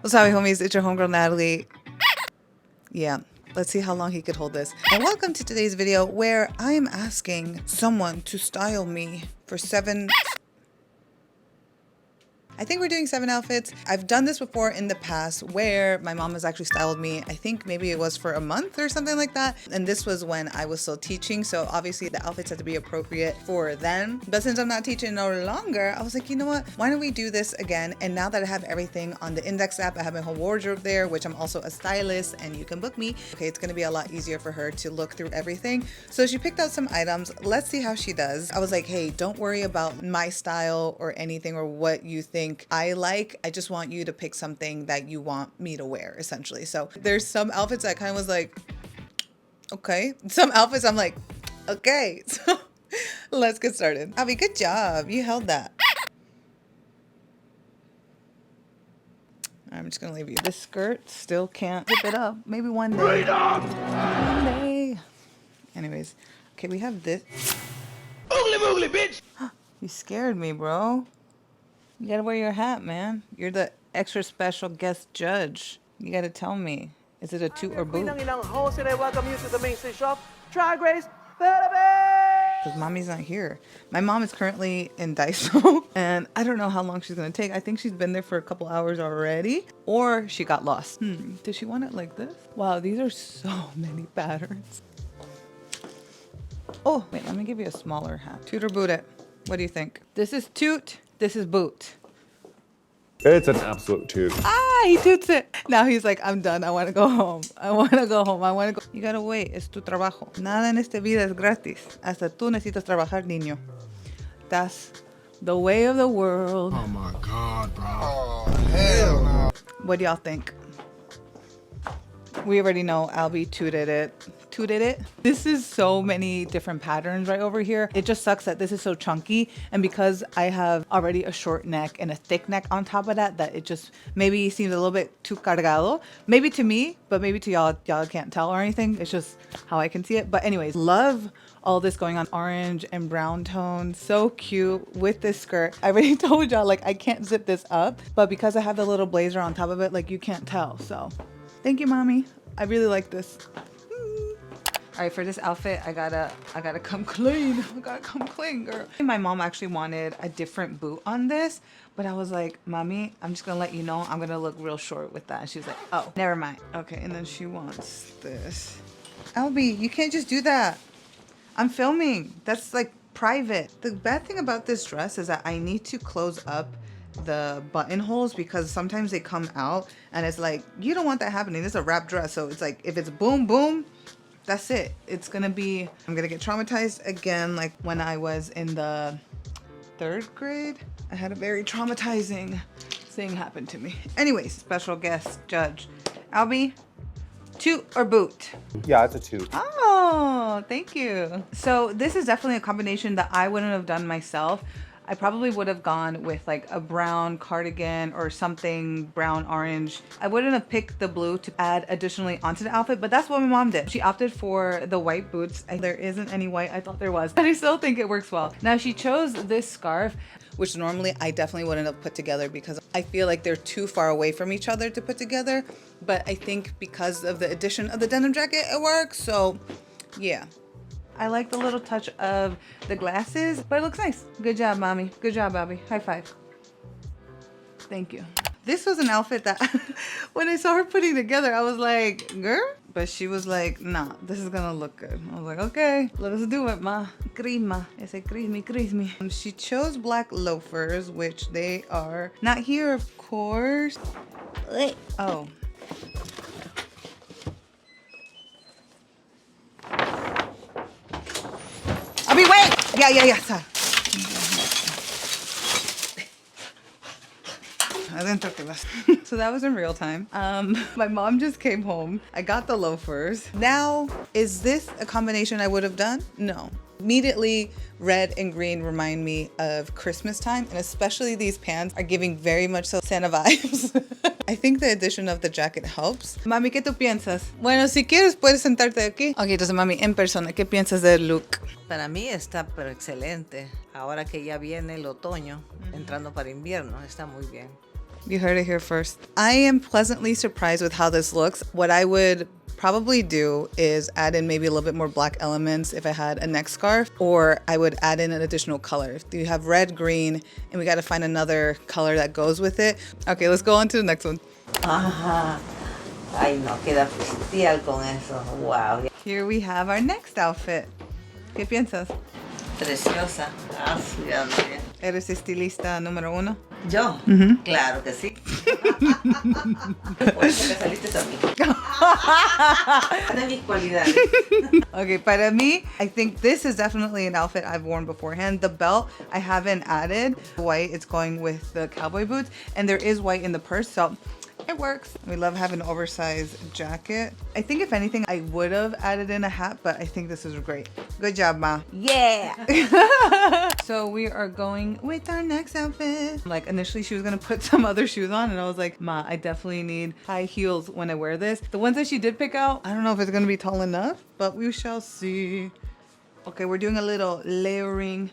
What's up, homies? It's your homegirl, Natalie. Yeah, let's see how long he could hold this. And welcome to today's video where I am asking someone to style me for 7... I think we're doing 7 outfits. I've done this before in the past where my mom has actually styled me. I think maybe it was for a month or something like that. And this was when I was still teaching. So obviously the outfits had to be appropriate for then. But since I'm not teaching no longer, I was like, you know what? Why don't we do this again? And now that I have everything on the index app, I have my whole wardrobe there, which I'm also a stylist and you can book me. Okay, it's gonna be a lot easier for her to look through everything. So she picked out some items. Let's see how she does. I was like, hey, don't worry about my style or anything or what you think I like. I just want you to pick something that you want me to wear, essentially. So there's some outfits that kind of was like, okay. Some outfits I'm like, okay. So let's get started. Abby, good job. You held that. I'm just gonna leave you. This skirt still can't zip it up. Maybe one day. One day. Anyways, okay, we have this. Oogly boogly, bitch! You scared me, bro. You gotta wear your hat, man. You're the extra special guest judge. You gotta tell me, is it a toot or boot? Host, and I welcome you to the main stage of Drag Race Philippines! Because mommy's not here. My mom is currently in Daiso, and I don't know how long she's gonna take. I think she's been there for a couple hours already, or she got lost. Does she want it like this? Wow, these are so many patterns. Oh, wait, let me give you a smaller hat. Toot or boot it? What do you think? This is toot. This is boot. It's an absolute toot. Ah, he toots it. Now he's like, I'm done. I want to go home. I want to go home. I want to go. You gotta wait. Es tu trabajo. Nada en esta vida es gratis. Hasta tú necesitas trabajar, niño. That's the way of the world. Oh my God, bro. Oh, hell no. What do y'all think? We already know Albie tooted it. Tooted it. This is so many different patterns right over here. It just sucks that this is so chunky, and because I have already a short neck and a thick neck on top of that, it just maybe seems a little bit too cargado. Maybe to me, but maybe to y'all can't tell or anything. It's just how I can see it. But anyways, love all this going on, orange and brown tones. So cute with this skirt. I already told y'all, like, I can't zip this up, but because I have the little blazer on top of it, like, you can't tell. So thank you, mommy. I really like this. All right, for this outfit, I gotta come clean. I gotta come clean, girl. My mom actually wanted a different boot on this, but I was like, mommy, I'm just gonna let you know I'm gonna look real short with that. And she was like, oh, never mind. Okay, and then she wants this. Albie, you can't just do that. I'm filming. That's like private. The bad thing about this dress is that I need to close up the buttonholes because sometimes they come out and it's like, you don't want that happening. This is a wrap dress, so it's like, if it's boom, boom, that's it. It's gonna be, I'm gonna get traumatized again. Like when I was in the 3rd grade, I had a very traumatizing thing happen to me. Anyways, special guest judge. Albie, toot or boot? Yeah, it's a toot. Oh, thank you. So this is definitely a combination that I wouldn't have done myself. I probably would have gone with like a brown cardigan or something brown orange. I wouldn't have picked the blue to add additionally onto the outfit, but that's what my mom did. She opted for the white boots. There isn't any white. I thought there was, but I still think it works well. Now she chose this scarf, which normally I definitely wouldn't have put together because I feel like they're too far away from each other to put together. But I think because of the addition of the denim jacket, it works. So yeah. I like the little touch of the glasses, but it looks nice. Good job, mommy. Good job, Bobby. High five. Thank you. This was an outfit that when I saw her putting together, I was like, girl? But she was like, nah, this is gonna look good. I was like, okay, let us do it, ma. Crisma. Ese crismi. She chose black loafers, which they are not here, of course. Oh. Wait! Yeah, sorry. So that was in real time. My mom just came home. I got the loafers. Now, is this a combination I would have done? No. Immediately, red and green remind me of Christmas time, and especially these pants are giving very much so Santa vibes. I think the addition of the jacket helps. Mami, ¿qué tú piensas? Bueno, si quieres puedes sentarte aquí. Ok, entonces mami, en persona, ¿qué piensas del look? Para mí está pero excelente. Ahora que ya viene el otoño, entrando para invierno, está muy bien. You heard it here first. I am pleasantly surprised with how this looks. What I would probably do is add in maybe a little bit more black elements if I had a neck scarf, or I would add in an additional color. You have red, green, and we got to find another color that goes with it. Okay, let's go on to the next one. Ajá. Ay, no, queda bestial con eso. Wow. Here we have our next outfit. ¿Qué piensas? Preciosa. Ah, sí, Dios mío. ¿Eres estilista número 1? ¿Yo? Claro que sí. Por eso que saliste también. De mis cualidades. Okay, para mí, I think this is definitely an outfit I've worn beforehand. The belt, I haven't added white. It's going with the cowboy boots. And there is white in the purse, so it works. We love having an oversized jacket. I think if anything, I would have added in a hat, but I think this is great. Good job, Ma. Yeah. So we are going with our next outfit. Like initially she was gonna put some other shoes on and I was like, Ma, I definitely need high heels when I wear this. The ones that she did pick out, I don't know if it's gonna be tall enough, but we shall see. Okay, we're doing a little layering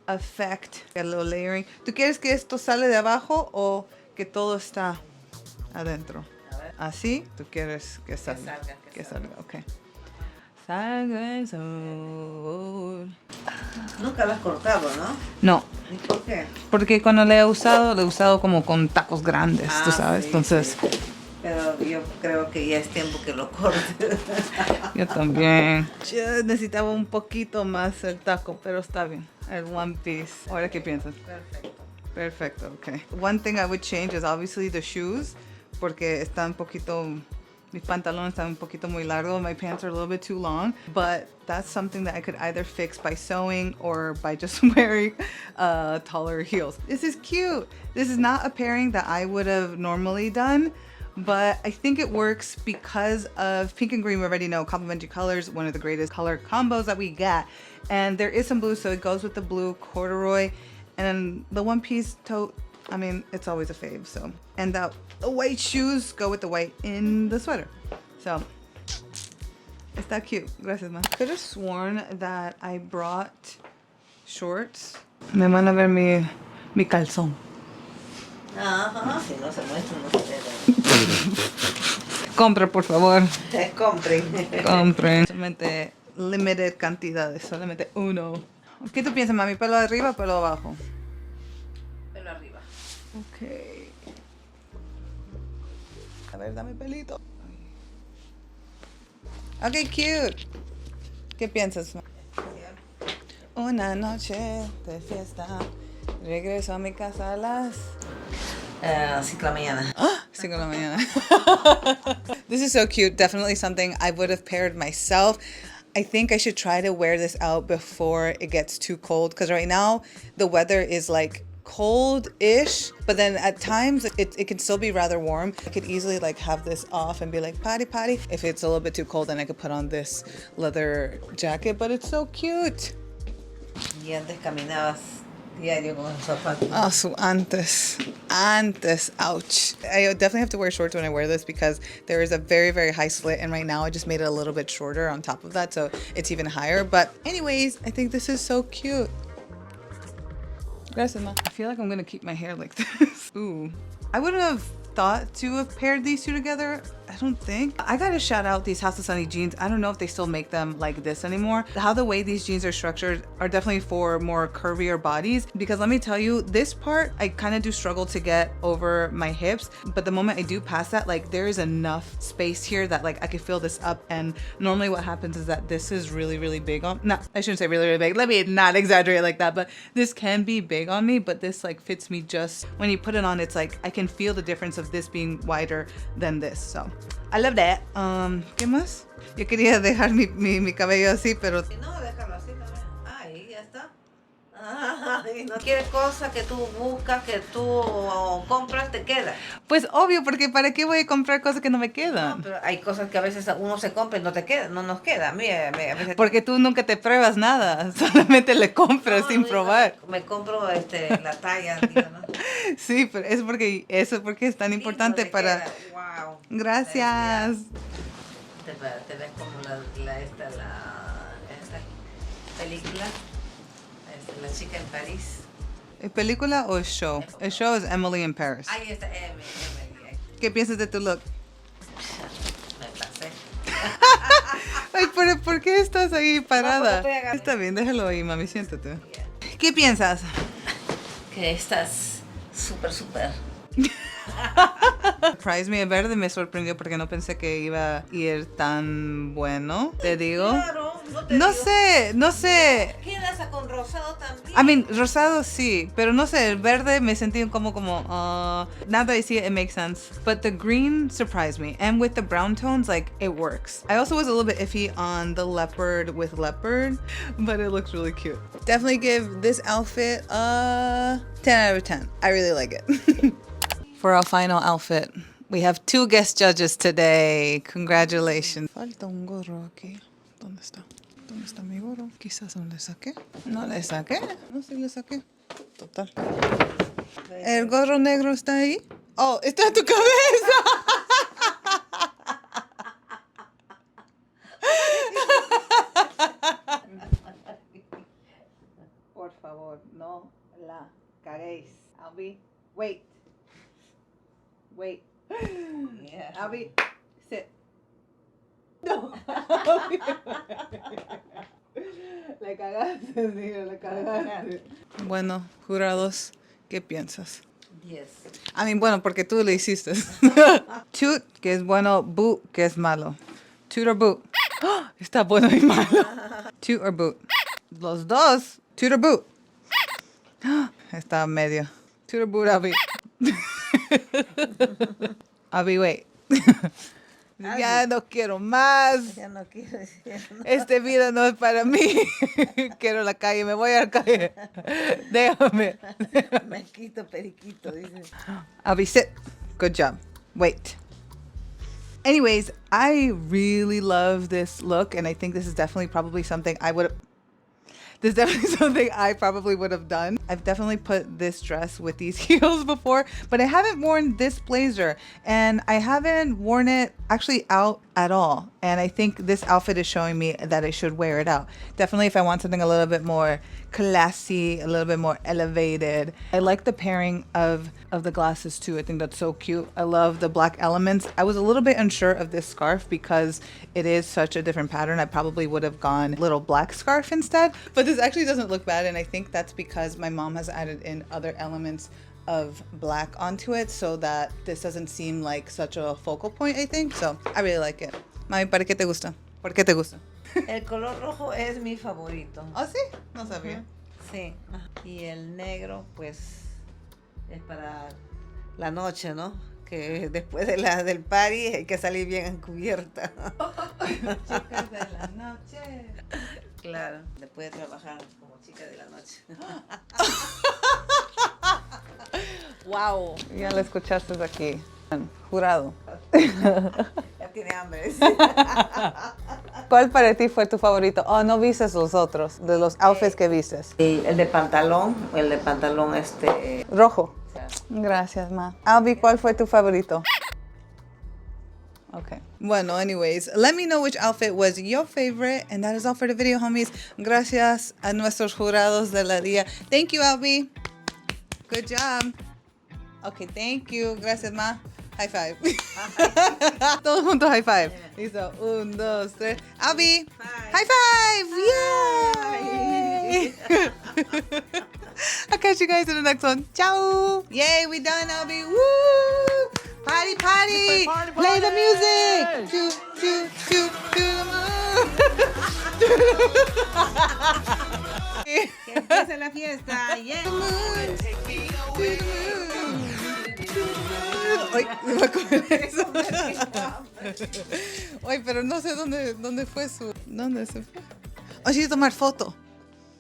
effect. A little layering. ¿Tú quieres que esto sale de abajo o que todo está adentro? Así, tú quieres que salga. Que salga, ok. Salga el sol. Nunca lo has cortado, ¿no? No, ¿Y por qué? porque cuando le he usado como con tacos grandes, tú sabes. Sí, Entonces, sí. Pero yo creo que ya es tiempo que lo cortes. yo también. Yo necesitaba un poquito más el taco, pero está bien. El one piece. Ahora, ¿qué piensas? Perfecto. Perfecto, okay. One thing I would change is obviously the shoes, porque están un poquito, mis pantalones están un poquito muy largos. My pants are a little bit too long, but that's something that I could either fix by sewing or by just wearing taller heels. This is cute. This is not a pairing that I would have normally done, but I think it works because of pink and green. We already know complementary colors, one of the greatest color combos that we got. And there is some blue, so it goes with the blue corduroy. And the one piece tote, I mean, it's always a fave, so. And the white shoes go with the white in the sweater. So, está cute. Gracias, ma. Could have sworn that I brought shorts. Me van a ver mi calzón. Ajá, si no se muestra, no se ve. Compre, por favor. Compren. Compren. Solamente limited cantidades, solamente uno. ¿Qué tú piensas, mami? ¿Pelo arriba o pelo abajo? Pelo arriba. Ok. A ver, dame pelito. Ok, cute. ¿Qué piensas? Una noche de fiesta. Regreso a mi casa a las 5 de la mañana. 5 de la mañana. This is so cute. Definitely something I would have paired myself. I think I should try to wear this out before it gets too cold, because right now the weather is like cold-ish, but then at times it can still be rather warm. I could easily like have this off and be like potty. If it's a little bit too cold, then I could put on this leather jacket, but it's so cute. Y antes caminabas diario con los zapatos. Oh, so antes, ouch. I definitely have to wear shorts when I wear this because there is a very, very high slit, and right now I just made it a little bit shorter on top of that, so it's even higher. But anyways, I think this is so cute. Gracias, ma. I feel like I'm gonna keep my hair like this. Ooh. I wouldn't have thought to have paired these two together. I don't think. I gotta shout out these House of Sunny jeans. I don't know if they still make them like this anymore. How the way these jeans are structured are definitely for more curvier bodies, because let me tell you, this part I kind of do struggle to get over my hips, but the moment I do pass that, like there is enough space here that like I could fill this up. And normally what happens is that this is really, really big on, no, I shouldn't say really, really big. Let me not exaggerate like that, but this can be big on me, but this like fits me just, when you put it on, it's like I can feel the difference of this being wider than this. So I love that. ¿Qué más? Yo quería dejar mi cabello así, pero No, déjalo así también. Ahí, ya está. Y no quieres cosas que tú buscas, que tú compras, te queda. pues obvio, porque ¿para qué voy a comprar cosas que no me No, quedan? pero hay cosas que a veces uno se compra y no te queda, no nos queda. Mira, a veces Porque tú nunca te pruebas nada, solamente le compras No, sin yo probar. Me compro la talla, digo, ¿no? Sí, pero eso es porque es tan importante Sí, no te para... queda. Wow. Gracias. Te ves como esta película, la chica en París. ¿Es película o es show? El show es Emily in Paris. Ahí está Emily. ¿Qué piensas de tu look? Me pasé. Ay, pero ¿por qué estás ahí parada? estoy agarrada. Está bien, déjalo ahí, mami, siéntate. ¿Qué piensas? Que estás súper. Surprise me, el verde me sorprendió porque no pensé que iba a ir tan bueno. Te digo. Claro, No sé. Quedas con rosado también. I mean, rosado sí, pero no sé, el verde me sentí como, now that I see it, it makes sense. But the green surprised me. And with the brown tones, like, it works. I also was a little bit iffy on the leopard with leopard, but it looks really cute. Definitely give this outfit a 10 out of 10. I really like it. For our final outfit, we have 2 guest judges today. Congratulations. Falta un gorro aquí. ¿Dónde está? ¿Dónde está mi gorro? Quizás no le saqué. No le saqué. No, sí le saqué. Total. ¿El gorro negro está ahí? Oh, está en tu cabeza. Por favor, no la caguéis. Albie, wait. Yeah. Albie, sit. Le cagaste, tío, le cagaste. Bueno, jurados, ¿qué piensas? 10. I mean, bueno, porque tú le hiciste. Toot, que es bueno, boot, que es malo. Toot or boot. ¡Oh! Está bueno y malo. Toot or boot. Los dos. Toot or boot. ¡Oh! Está a medio. Toot or boot, Abby. Abby, wait. Ya no quiero más. Ya no quiero decir. Este vida no es para mí. Quiero la calle, me voy a la calle. Déjame. Me quito periquito, dice. Abby, sit. Good job. Wait. Anyways, I really love this look, and I think this is definitely probably something I would. This is definitely something I probably would have done. I've definitely put this dress with these heels before, but I haven't worn this blazer, and I haven't worn it actually out at all. And I think this outfit is showing me that I should wear it out. Definitely if I want something a little bit more classy, a little bit more elevated. I like the pairing of the glasses too. I think that's so cute. I love the black elements. I was a little bit unsure of this scarf because it is such a different pattern. I probably would have gone little black scarf instead, but this actually doesn't look bad, and I think that's because my mom has added in other elements of black onto it so that this doesn't seem like such a focal point, I think. So I really like it. Mami, ¿para qué te gusta? ¿Por qué te gusta? El color rojo es mi favorito. ¿Oh, sí? No sabía. Sí. Y el negro, pues, es para la noche, ¿no? Que después de del party hay que salir bien encubierta. Chicas de la noche. Claro, después de trabajar como chica de la noche. Wow. Ya lo escuchaste aquí. Jurado. Ya tiene hambre. ¿Cuál para ti fue tu favorito? Oh, no vistes los otros, de los outfits que vistes. Y el de pantalón Rojo. Gracias, ma. Albie, ¿cuál fue tu favorito? Okay. Bueno, anyways, let me know which outfit was your favorite. And that is all for the video, homies. Gracias a nuestros jurados de la día. Thank you, Albie. Good job. Okay, thank you. Gracias, ma. High five. Todos juntos, high five. Listo. 1, 2, 3. Albie. High five. Yay. I'll catch you guys in the next one. Ciao. Yay, we done, Albie. Woo. Party, party. Party, Play the party. music. To the moon. Que empiece la fiesta. Yeah. Ay, me va a comer eso. Ay, pero no sé dónde fue su. ¿Dónde se fue? Oye, tomar foto.